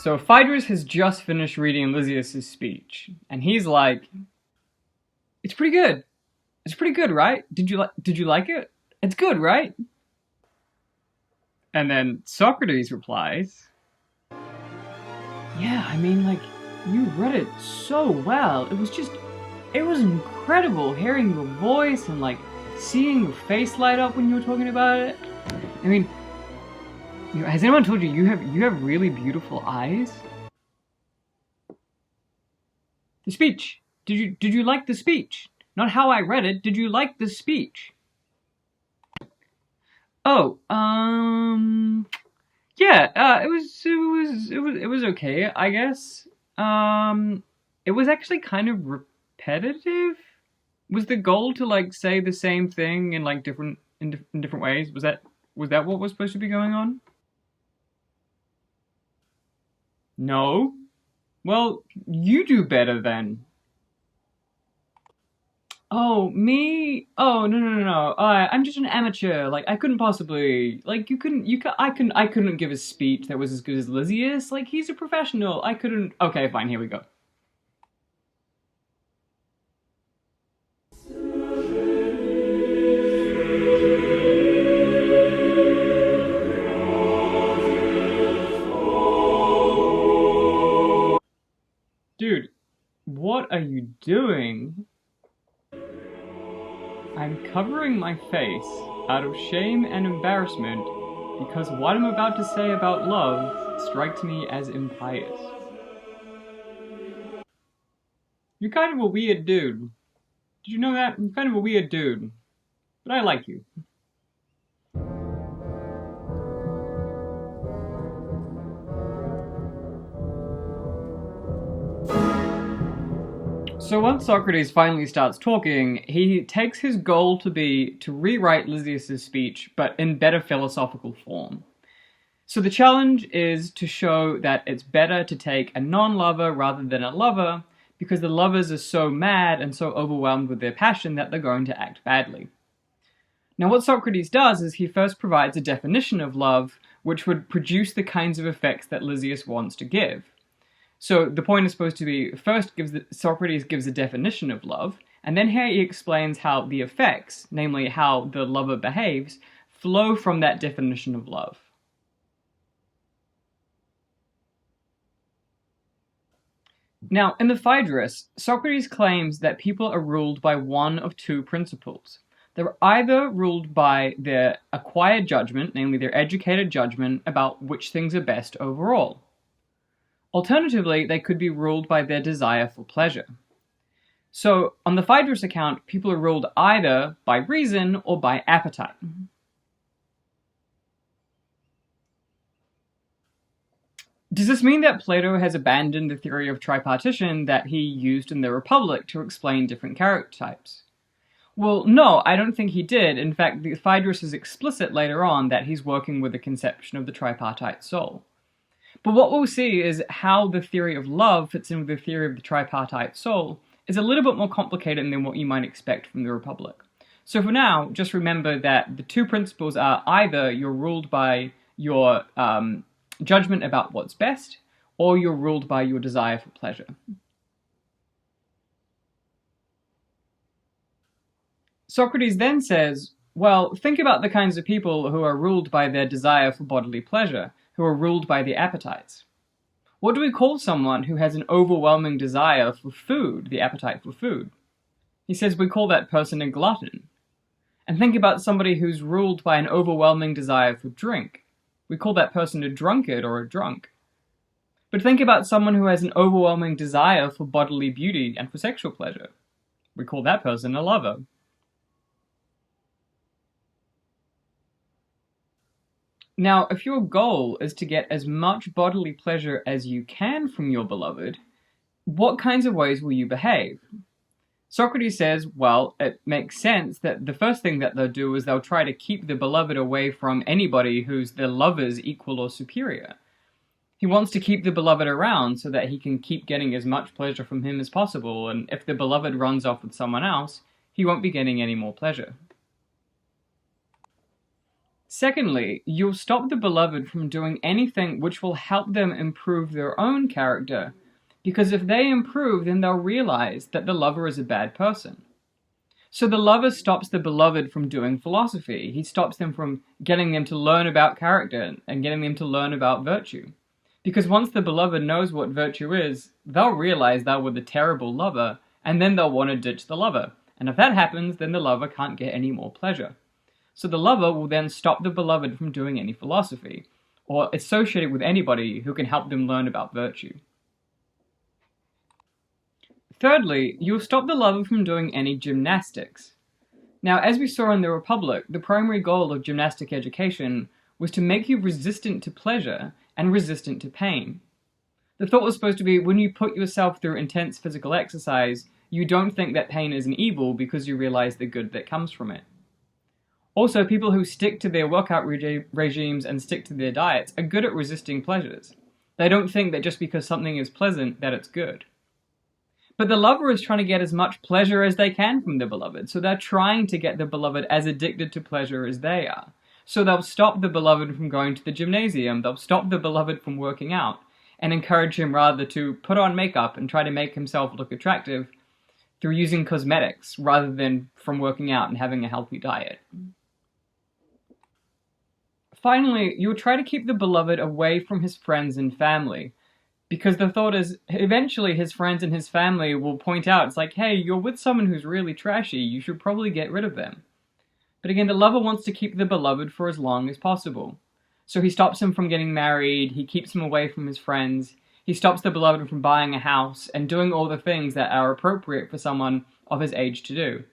So Phaedrus has just finished reading Lysias' speech, and he's like, "It's pretty good. It's pretty good, right? Did you like it? It's good, right?" And then Socrates replies, "Yeah, I mean, like, you read it so well. It was incredible hearing your voice and like seeing your face light up when you were talking about it. I mean, has anyone told you you have really beautiful eyes?" The speech. Did you like the speech? Not how I read it. Did you like the speech? Oh, yeah. It was okay, I guess. It was actually kind of repetitive. Was the goal to like say the same thing in like in different ways? Was that what was supposed to be going on? No. Well, you do better then. Oh, me? Oh, no, no, no, no. I'm just an amateur. Like, I couldn't possibly. Like, I couldn't give a speech that was as good as Lysias. Like, he's a professional. I couldn't. Okay, fine, here we go. Dude, what are you doing? I'm covering my face out of shame and embarrassment because what I'm about to say about love strikes me as impious. You're kind of a weird dude. Did you know that? You're kind of a weird dude. But I like you. So once Socrates finally starts talking, he takes his goal to be to rewrite Lysias' speech, but in better philosophical form. So the challenge is to show that it's better to take a non-lover rather than a lover, because the lovers are so mad and so overwhelmed with their passion that they're going to act badly. Now what Socrates does is he first provides a definition of love, which would produce the kinds of effects that Lysias wants to give. So the point is supposed to be, first Socrates gives a definition of love, and then here he explains how the effects, namely how the lover behaves, flow from that definition of love. Now, in the Phaedrus, Socrates claims that people are ruled by one of two principles. They're either ruled by their acquired judgment, namely their educated judgment about which things are best overall. Alternatively, they could be ruled by their desire for pleasure. So, on the Phaedrus account, people are ruled either by reason or by appetite. Does this mean that Plato has abandoned the theory of tripartition that he used in the Republic to explain different character types? Well, no, I don't think he did. In fact, the Phaedrus is explicit later on that he's working with the conception of the tripartite soul. But what we'll see is how the theory of love fits in with the theory of the tripartite soul is a little bit more complicated than what you might expect from the Republic. So for now, just remember that the two principles are either you're ruled by your judgment about what's best, or you're ruled by your desire for pleasure. Socrates then says, well, think about the kinds of people who are ruled by their desire for bodily pleasure, who are ruled by the appetites. What do we call someone who has an overwhelming desire for food, the appetite for food? He says we call that person a glutton. And think about somebody who's ruled by an overwhelming desire for drink. We call that person a drunkard or a drunk. But think about someone who has an overwhelming desire for bodily beauty and for sexual pleasure. We call that person a lover. Now, if your goal is to get as much bodily pleasure as you can from your beloved, what kinds of ways will you behave? Socrates says, well, it makes sense that the first thing that they'll do is they'll try to keep the beloved away from anybody who's their lover's equal or superior. He wants to keep the beloved around so that he can keep getting as much pleasure from him as possible, and if the beloved runs off with someone else, he won't be getting any more pleasure. Secondly, you'll stop the beloved from doing anything which will help them improve their own character, because if they improve, then they'll realize that the lover is a bad person. So the lover stops the beloved from doing philosophy. He stops them from getting them to learn about character and getting them to learn about virtue. Because once the beloved knows what virtue is, they'll realize they were the terrible lover, and then they'll want to ditch the lover. And if that happens, then the lover can't get any more pleasure. So the lover will then stop the beloved from doing any philosophy, or associating with anybody who can help them learn about virtue. Thirdly, you'll stop the lover from doing any gymnastics. Now, as we saw in the Republic, the primary goal of gymnastic education was to make you resistant to pleasure and resistant to pain. The thought was supposed to be, when you put yourself through intense physical exercise, you don't think that pain is an evil because you realize the good that comes from it. Also, people who stick to their workout regimes and stick to their diets are good at resisting pleasures. They don't think that just because something is pleasant, that it's good. But the lover is trying to get as much pleasure as they can from the beloved, so they're trying to get the beloved as addicted to pleasure as they are. So they'll stop the beloved from going to the gymnasium, they'll stop the beloved from working out, and encourage him rather to put on makeup and try to make himself look attractive through using cosmetics, rather than from working out and having a healthy diet. Finally, you'll try to keep the beloved away from his friends and family, because the thought is, eventually his friends and his family will point out, it's like, hey, you're with someone who's really trashy, you should probably get rid of them. But again, the lover wants to keep the beloved for as long as possible. So he stops him from getting married, he keeps him away from his friends, he stops the beloved from buying a house and doing all the things that are appropriate for someone of his age to do.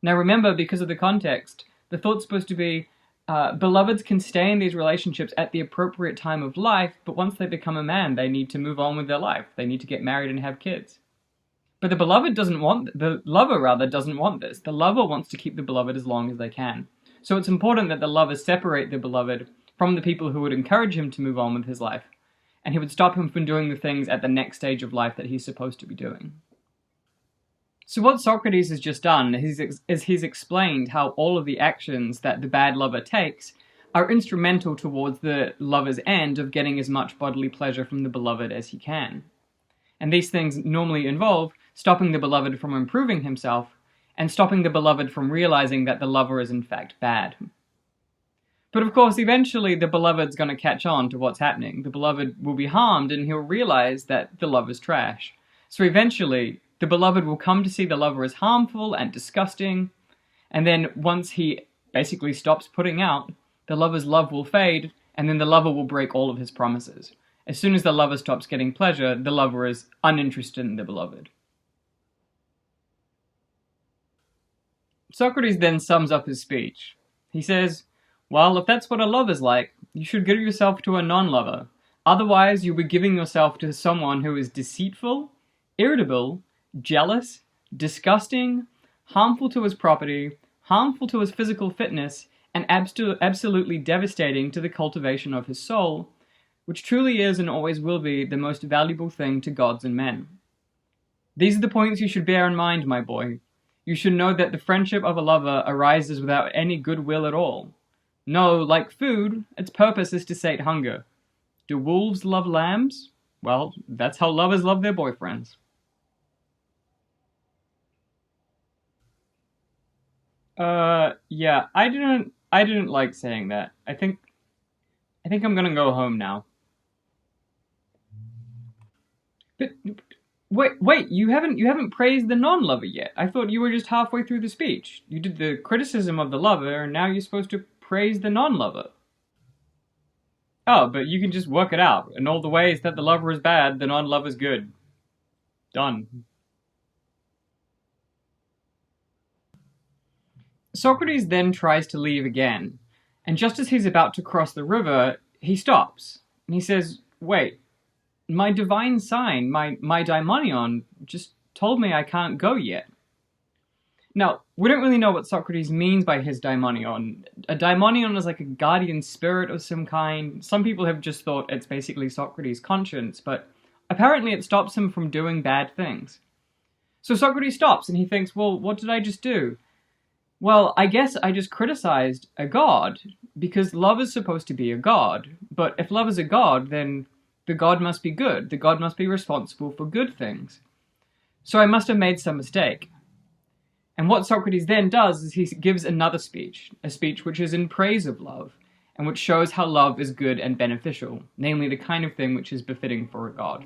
Now remember, because of the context, the thought's supposed to be, beloveds can stay in these relationships at the appropriate time of life, but once they become a man, they need to move on with their life. They need to get married and have kids. But the lover doesn't want this. The lover wants to keep the beloved as long as they can. So it's important that the lover separate the beloved from the people who would encourage him to move on with his life, and he would stop him from doing the things at the next stage of life that he's supposed to be doing. So what Socrates has just done is he's explained how all of the actions that the bad lover takes are instrumental towards the lover's end of getting as much bodily pleasure from the beloved as he can. And these things normally involve stopping the beloved from improving himself, and stopping the beloved from realizing that the lover is in fact bad. But of course, eventually the beloved's going to catch on to what's happening. The beloved will be harmed and he'll realize that the lover's trash. So eventually, the beloved will come to see the lover as harmful and disgusting, and then once he basically stops putting out, the lover's love will fade, and then the lover will break all of his promises. As soon as the lover stops getting pleasure, the lover is uninterested in the beloved. Socrates then sums up his speech. He says, well, if that's what a lover's like, you should give yourself to a non-lover. Otherwise, you'll be giving yourself to someone who is deceitful, irritable, jealous, disgusting, harmful to his property, harmful to his physical fitness, and absolutely devastating to the cultivation of his soul, which truly is and always will be the most valuable thing to gods and men. These are the points you should bear in mind, my boy. You should know that the friendship of a lover arises without any goodwill at all. No, like food, its purpose is to sate hunger. Do wolves love lambs? Well, that's how lovers love their boyfriends. Yeah, I didn't like saying that. I think I'm gonna go home now. But wait, you haven't praised the non-lover yet. I thought you were just halfway through the speech. You did the criticism of the lover, and now you're supposed to praise the non-lover. Oh, but you can just work it out. In all the ways that the lover is bad, the non-lover is good. Done. Socrates then tries to leave again, and just as he's about to cross the river, he stops, and he says, wait, my divine sign, my daimonion, just told me I can't go yet. Now, we don't really know what Socrates means by his daimonion. A daimonion is like a guardian spirit of some kind. Some people have just thought it's basically Socrates' conscience, but apparently it stops him from doing bad things. So Socrates stops, and he thinks, well, what did I just do? Well, I guess I just criticized a god, because love is supposed to be a god. But if love is a god, then the god must be good. The god must be responsible for good things. So I must have made some mistake. And what Socrates then does is he gives another speech, a speech which is in praise of love, and which shows how love is good and beneficial, namely the kind of thing which is befitting for a god.